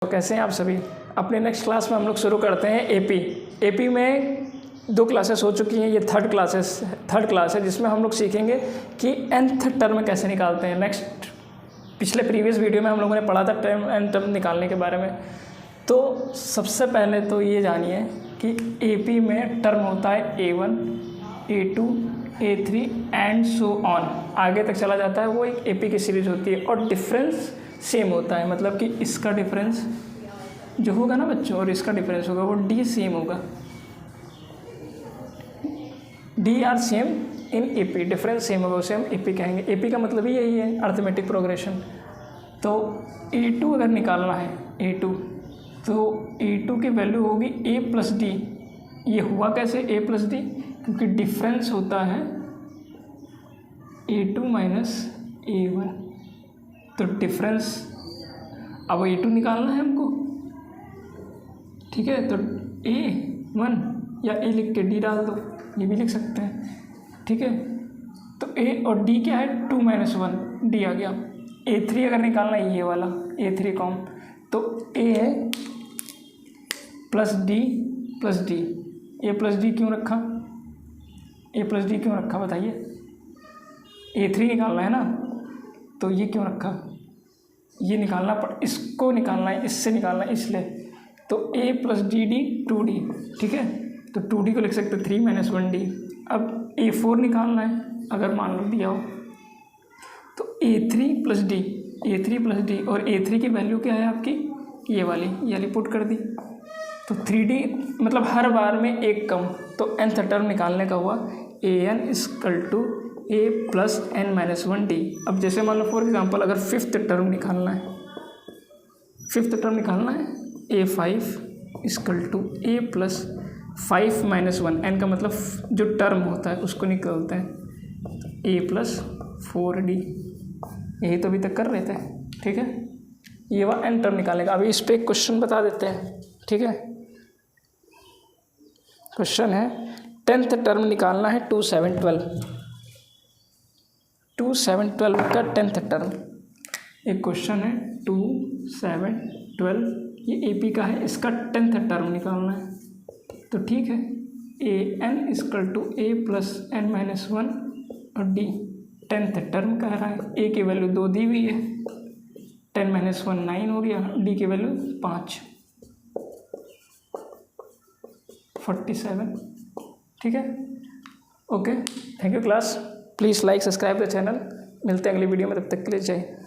कैसे हैं आप सभी। अपने नेक्स्ट क्लास में हम लोग शुरू करते हैं एपी में 2 क्लासेस हो चुकी हैं, ये थर्ड क्लास है जिसमें हम लोग सीखेंगे कि nth टर्म कैसे निकालते हैं। नेक्स्ट पिछले प्रीवियस वीडियो में हम लोगों ने पढ़ा था nth टर्म निकालने के बारे में। तो सबसे पहले तो ये जानिए कि एपी में टर्म होता है A1, A2, A3 and so on, आगे तक चला जाता है। वो एक एपी की सीरीज होती है और डिफरेंस सेम होता है, मतलब कि इसका डिफरेंस जो होगा ना बच्चों और इसका डिफरेंस होगा वो D सेम होगा। D are same in AP, difference same होगा उसे हम एपी कहेंगे। एपी का मतलब ही यही है, अर्थमेटिक प्रोग्रेशन। तो A2 अगर निकालना है A2, तो A2 की वैल्यू होगी A प्लस डी। ये हुआ कैसे A प्लस डी? क्योंकि डिफरेंस होता है A2 माइनस A1। तो डिफरेंस, अब A2 निकालना है हमको, ठीक है। तो A1 या A लिख के D डाल दो, ये भी लिख सकते हैं, ठीक है। तो A और D क्या है? 2 माइनस 1, D आ गया। A3 अगर निकालना है ये वाला A3 कॉम, तो A है plus D plus D। A plus D क्यों रखा? A प्लस डी क्यों रखा बताइए? A3 निकालना है ना, तो ये क्यों रखा? ये निकालना इसको निकालना है, इससे निकालना है, इसलिए। तो A plus D D 2D, ठीक है। तो 2D को लिख सकते 3 माइनस 1D। अब A4 निकालना है अगर मान लो दिया हो, तो A3 प्लस डी, और A3 की वैल्यू क्या है आपकी? ये वाली पुट कर दी। तो 3D मतलब हर बार में एक कम। तो nth टर्म निकालने का हुआ an equal to a plus n minus 1D। अब जैसे मान लो फॉर एग्जांपल अगर फिफ्थ टर्म निकालना है a5 equal to a plus 5 minus 1, n का मतलब जो टर्म होता है उसको निकालते हैं a प्लस 4D। यही तो अभी तक कर रहे थे, ठीक है। ये वह n टर्म निकालने का। अभी इस पर एक क्वेश्चन बता देते हैं, ठीक है। क्वेश्चन है 10th टर्म निकालना है 2, 7, 12। 2, 7, 12 का 10th टर्म। एक क्वेश्चन है 2, 7, 12, ये एपी का है, इसका 10th टर्म निकालना है। तो ठीक है, an equal to a plus n minus 1 और d 10th टर्म कह रहा है। a की वैल्यू 2 दी हुई है, 10 माइनस 1 9 हो गया, d की वैल्यू 5 47, ठीक है। Okay, thank you class. Please like subscribe the channel. मिलते हैं अगली वीडियो में, तब तक के लिए जय।